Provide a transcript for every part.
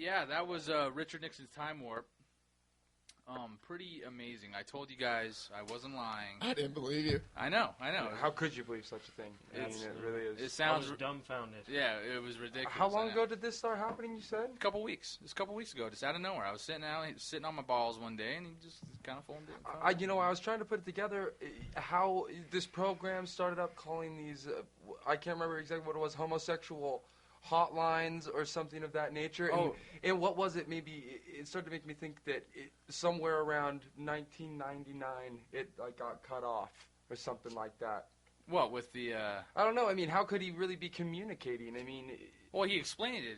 yeah, that was Richard Nixon's Time Warp. Pretty amazing. I told you guys I wasn't lying. I didn't believe you. I know. How could you believe such a thing? I mean, it really is. It sounds I was dumbfounded. Yeah, it was ridiculous. How long ago did this start happening, you said? A couple weeks. It was a couple weeks ago, just out of nowhere. I was sitting on my balls one day, and he just kind of phoned it. I was trying to put it together, how this program started up calling these, I can't remember exactly what it was, homosexual hotlines or something of that nature. And what was it? Maybe it started to make me think that somewhere around 1999 it got cut off or something like that. What with the? I don't know. I mean, how could he really be communicating? I mean, well, he explained it.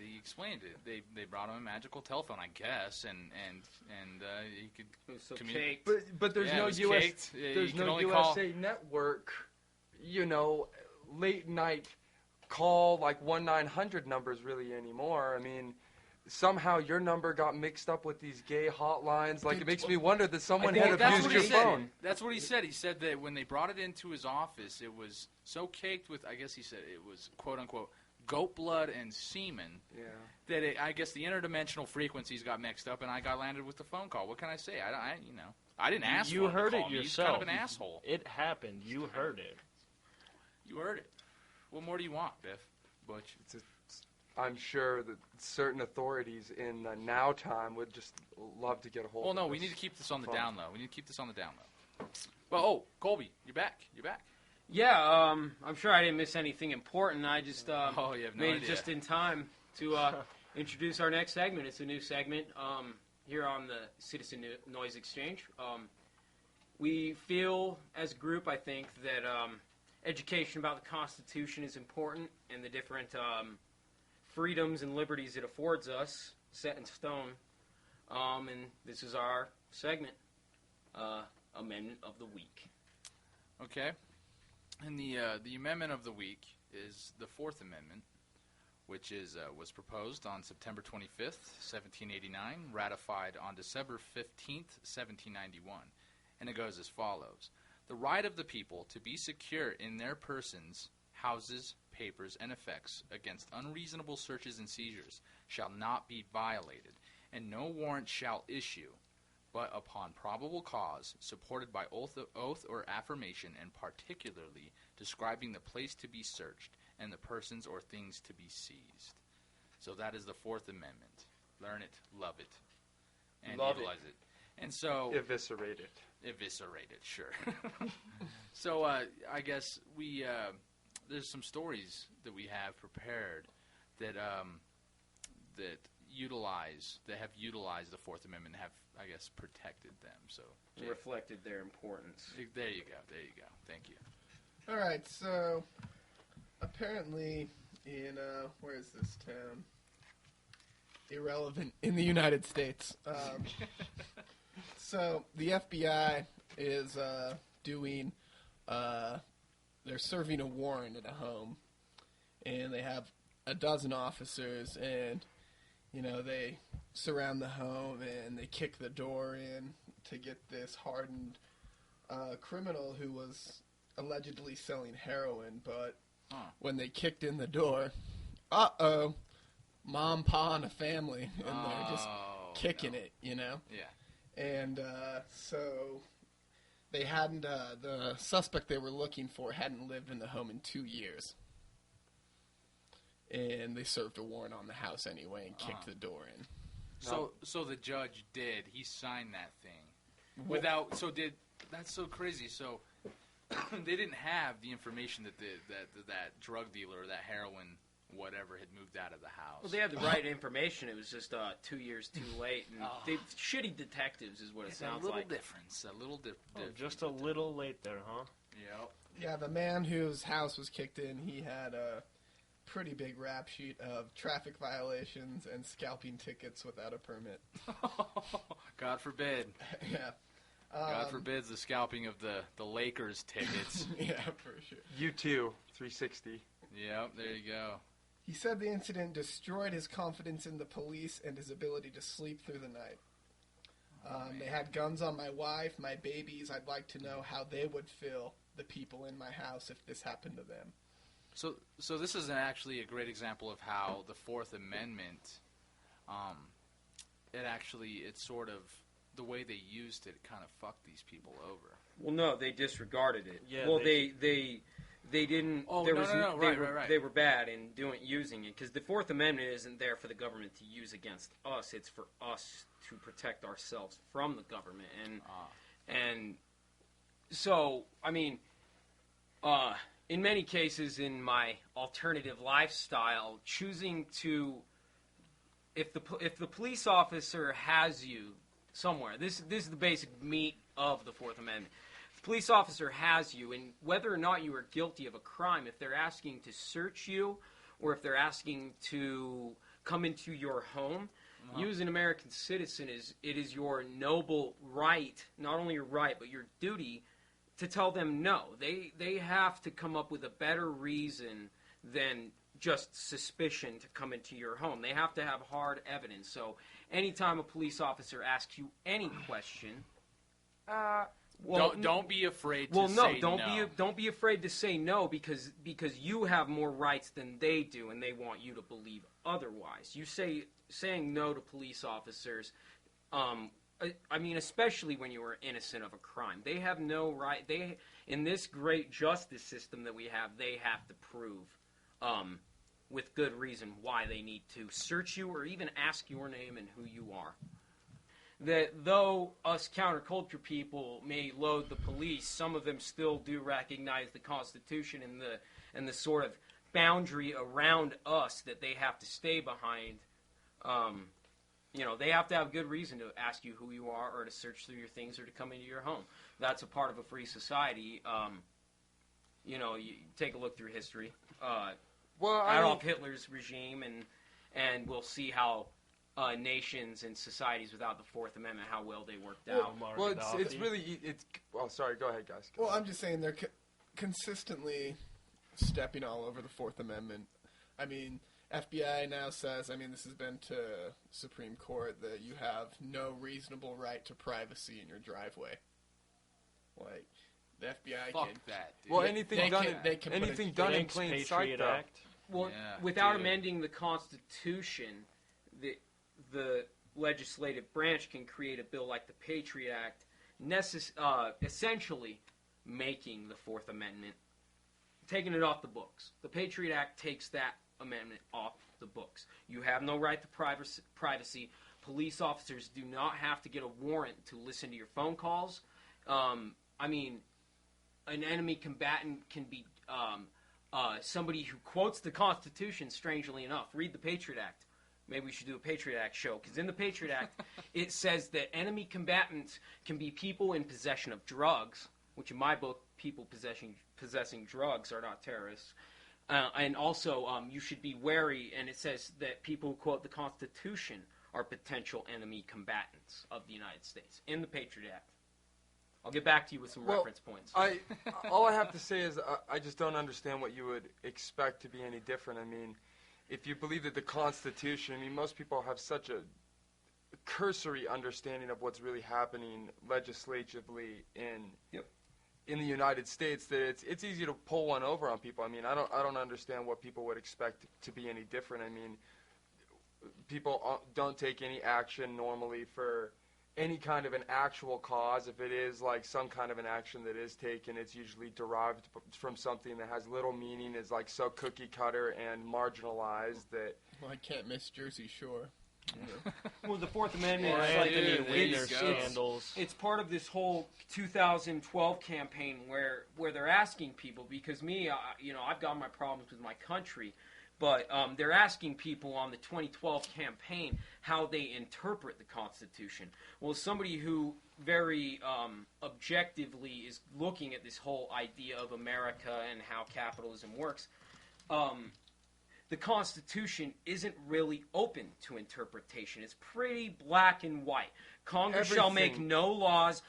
They brought him a magical telephone, I guess, and he could communicate. But there's no US. There's no USA Network. Late night call like 1-900 numbers really anymore. I mean, somehow your number got mixed up with these gay hotlines. Like, it makes me wonder that someone had abused your phone. That's what he said. He said that when they brought it into his office, it was so caked with, I guess he said it was, quote unquote, goat blood and semen. Yeah. That I guess the interdimensional frequencies got mixed up, and I got landed with the phone call. What can I say? I didn't ask. You heard it yourself. He's kind of an asshole. It happened. You heard it. You heard it. What more do you want, Biff? Butch? I'm sure that certain authorities in the now time would just love to get a hold of this. Well, no, we need to keep this on the down low. Well, Colby, you're back. Yeah, I'm sure I didn't miss anything important. I just you have no made idea. it just in time to introduce our next segment. It's a new segment here on the Citizen Noise Exchange. We feel, as a group, I think, that education about the Constitution is important and the different freedoms and liberties it affords us, set in stone. And this is our segment, Amendment of the Week. Okay. And the Amendment of the Week is the Fourth Amendment, which was proposed on September 25th, 1789, ratified on December 15th, 1791. And it goes as follows. The right of the people to be secure in their persons, houses, papers, and effects against unreasonable searches and seizures shall not be violated, and no warrant shall issue, but upon probable cause, supported by oath or affirmation, and particularly describing the place to be searched and the persons or things to be seized. So that is the Fourth Amendment. Learn it, love it, and utilize it. And so eviscerate it. Eviscerate it, sure. So I guess we there's some stories that we have prepared that have utilized the Fourth Amendment and have, I guess, protected them. So reflected their importance. There you go. Thank you. All right, so apparently in where is this town? Irrelevant, in the United States. So the FBI is doing, they're serving a warrant at a home, and they have a dozen officers, and, they surround the home, and they kick the door in to get this hardened criminal who was allegedly selling heroin, but when they kicked in the door, mom, pa, and a family, and they're just kicking it, Yeah. And so they hadn't, the suspect they were looking for hadn't lived in the home in 2 years. And they served a warrant on the house anyway and kicked the door in. So the judge did. He signed that thing. That's so crazy. So they didn't have the information that that drug dealer or that heroin whatever had moved out of the house. Well, they had the right information. It was just 2 years too late. And shitty detectives is what it sounds like. A little difference. Just a little late there, huh? Yep. Yeah, the man whose house was kicked in, he had a pretty big rap sheet of traffic violations and scalping tickets without a permit. God forbid. Yeah. God forbids the scalping of the Lakers tickets. Yeah, for sure. U2, 360. Yep, there you go. He said the incident destroyed his confidence in the police and his ability to sleep through the night. They had guns on my wife, my babies. I'd like to know how they would feel, the people in my house, if this happened to them. So this is actually a great example of how the Fourth Amendment it's sort of the way they used it kind of fucked these people over. Well, no, they disregarded it. Yeah, well, they didn't. Oh, there no, was, no, no, they right, were, right, right. They were bad in using it because the Fourth Amendment isn't there for the government to use against us. It's for us to protect ourselves from the government, and so I mean, in many cases, in my alternative lifestyle, choosing to if the police officer has you somewhere, this is the basic meat of the Fourth Amendment. If the police officer has you, and whether or not you are guilty of a crime, if they're asking to search you, or if they're asking to come into your home, you as an American citizen, it is your noble right, not only your right, but your duty, to tell them no. They have to come up with a better reason than just suspicion to come into your home. They have to have hard evidence. So anytime a police officer asks you any question, don't be afraid to say no. Don't be afraid to say no because you have more rights than they do, and they want you to believe otherwise. Saying no to police officers, I mean, especially when you are innocent of a crime, they have no right. In this great justice system that we have, they have to prove, with good reason, why they need to search you or even ask your name and who you are. That though us counterculture people may loathe the police, some of them still do recognize the Constitution and the sort of boundary around us that they have to stay behind. They have to have good reason to ask you who you are or to search through your things or to come into your home. That's a part of a free society. You take a look through history. Adolf Hitler's regime, and we'll see how nations and societies without the Fourth Amendment, how well they worked out. Well, it's really well. Sorry, go ahead, guys. Well, I'm just saying they're consistently stepping all over the Fourth Amendment. I mean, FBI now says, this has been to Supreme Court, that you have no reasonable right to privacy in your driveway. Like, the FBI Fuck can... that, dude. Well, anything done in plain sight, Patriot though. Act. Well, Yeah, without dude. amending the Constitution, the legislative branch can create a bill like the Patriot Act, essentially making the Fourth Amendment, taking it off the books. The Patriot Act takes that amendment off the books. You have no right to privacy. Police officers do not have to get a warrant to listen to your phone calls. An enemy combatant can be somebody who quotes the Constitution, strangely enough. Read the Patriot Act. Maybe we should do a Patriot Act show, because in the Patriot Act, it says that enemy combatants can be people in possession of drugs, which in my book, people possessing drugs are not terrorists. And also, you should be wary, and it says that people who quote the Constitution are potential enemy combatants of the United States in the Patriot Act. I'll get back to you with some reference points. All I have to say is I just don't understand what you would expect to be any different. If you believe that the Constitution, most people have such a cursory understanding of what's really happening legislatively in the United States that it's easy to pull one over on people. I don't understand what people would expect to be any different. People don't take any action normally for any kind of an actual cause. If it is like some kind of an action that is taken, it's usually derived from something that has little meaning, is like so cookie cutter and marginalized that. Well, I can't miss Jersey Shore. Well, the Fourth Amendment There scandals. It's part of this whole 2012 campaign where they're asking people, because I've got my problems with my country, but they're asking people on the 2012 campaign how they interpret the Constitution. Well, somebody who very objectively is looking at this whole idea of America and how capitalism works, the Constitution isn't really open to interpretation. It's pretty black and white. Congress shall make no laws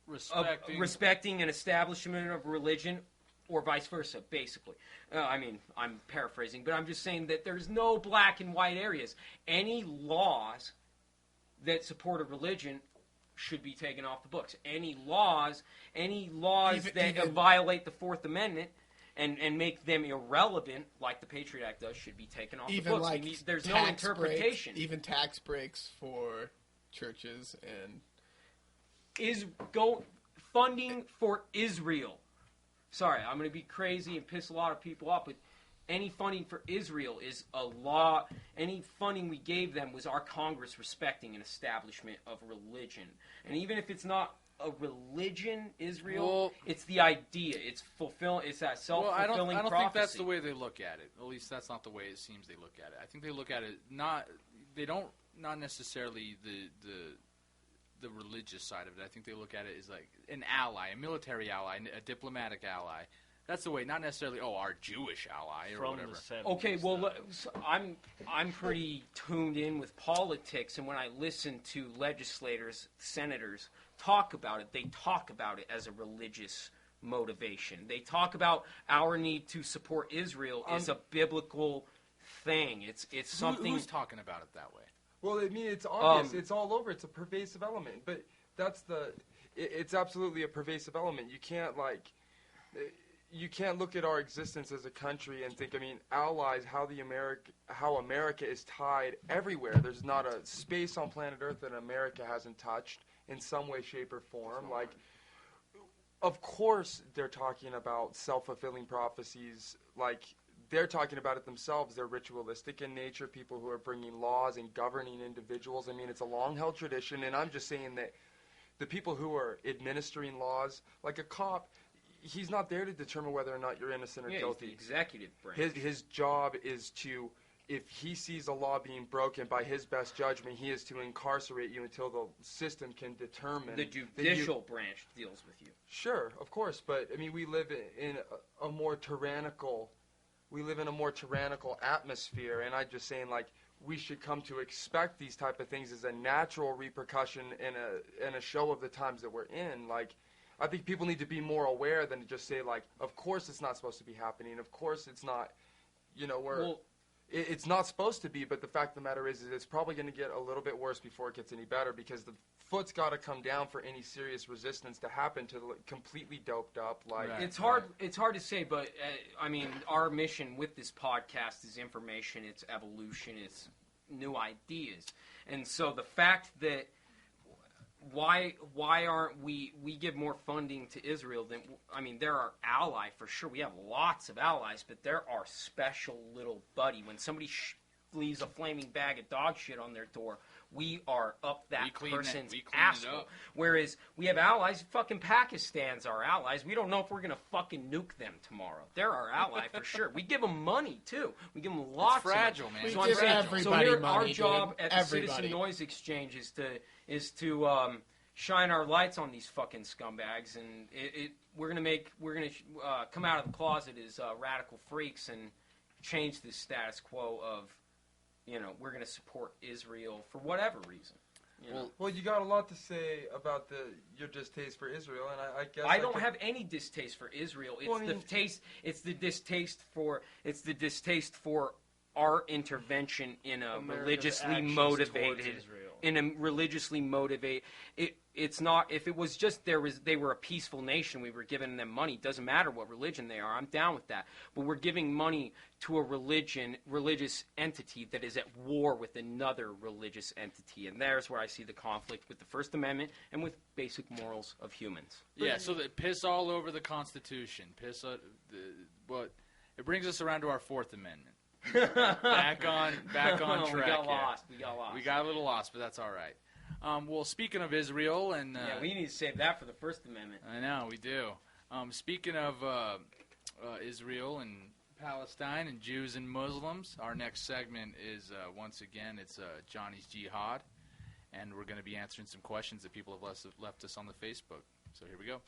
respecting an establishment of religion, or vice versa, basically. I'm paraphrasing, but I'm just saying that there's no black and white areas. Any laws that support a religion should be taken off the books. Any laws that violate the Fourth Amendment and make them irrelevant, like the Patriot Act does, should be taken off Even the books. like There's no tax interpretation. even tax breaks for churches and funding for Israel. Sorry, I'm going to be crazy and piss a lot of people off, but any funding for Israel is a law. Any funding we gave them was our Congress respecting an establishment of religion. And even if it's not a religion, Israel, it's the idea. It's that self-fulfilling prophecy. I don't think that's the way they look at it. At least that's not the way it seems they look at it. I think they look at it not necessarily the religious side of it. I think they look at it as like an ally, a military ally, a diplomatic ally. That's the way, not necessarily our Jewish ally or From whatever. The 70s, okay, well, I'm pretty tuned in with politics, and when I listen to legislators, senators talk about it, they talk about it as a religious motivation. They talk about our need to support Israel as a biblical thing. It's something. Who's talking about it that way? Well, I mean, it's obvious. It's all over. It's a pervasive element. But it's absolutely a pervasive element. You can't look at our existence as a country and think, I mean, allies, how America is tied everywhere. There's not a space on planet Earth that America hasn't touched in some way, shape, or form. Like, of course they're talking about self-fulfilling prophecies. Like, they're talking about it themselves. They're ritualistic in nature, people who are bringing laws and governing individuals. I mean, it's a long-held tradition, and I'm just saying that the people who are administering laws, like a cop, he's not there to determine whether or not you're innocent or guilty. He's the executive branch. His job is to, if he sees a law being broken by his best judgment, he is to incarcerate you until the system can determine. The judicial branch deals with you. Sure, of course, but I mean, we live in a more tyrannical atmosphere, and I'm just saying, like, we should come to expect these type of things as a natural repercussion in a show of the times that we're in. Like, I think people need to be more aware than to just say, like, of course it's not supposed to be happening. Of course it's not, it's not supposed to be, but the fact of the matter is it's probably going to get a little bit worse before it gets any better, because the foot's got to come down for any serious resistance to happen to completely doped up. Like, Right. It's hard to say, but I mean, our mission with this podcast is information, it's evolution, it's new ideas. And so the fact that why aren't we give more funding to Israel than, I mean, they're our ally for sure. We have lots of allies, but they're our special little buddy. When somebody leaves a flaming bag of dog shit on their door, we are up that person's asshole. Whereas we have allies, fucking Pakistan's our allies. We don't know if we're going to fucking nuke them tomorrow. They're our ally for sure. We give them money, too. We give them lots of fragile, money. man. So We give everybody here, money, our job dude. at the Citizen Noise Exchange is to shine our lights on these fucking scumbags, and we're gonna come out of the closet as radical freaks and change the status quo of, we're gonna support Israel for whatever reason. Well, you got a lot to say about your distaste for Israel, and I guess I don't have any distaste for Israel. It's the distaste for our intervention in a religiously motivated. It's not, if it was just they were a peaceful nation, we were giving them money, doesn't matter what religion they are, I'm down with that. But we're giving money to a religious entity that is at war with another religious entity, and there's where I see the conflict with the First Amendment and with basic morals of humans. Yeah, so they piss all over the Constitution. It brings us around to our Fourth Amendment. back on track. We got lost. We got a little lost, but that's all right. Well, speaking of Israel and we need to save that for the First Amendment. I know we do. Speaking of Israel and Palestine and Jews and Muslims, our next segment is once again it's Johnny's Jihad, and we're going to be answering some questions that people have left us on the Facebook. So here we go.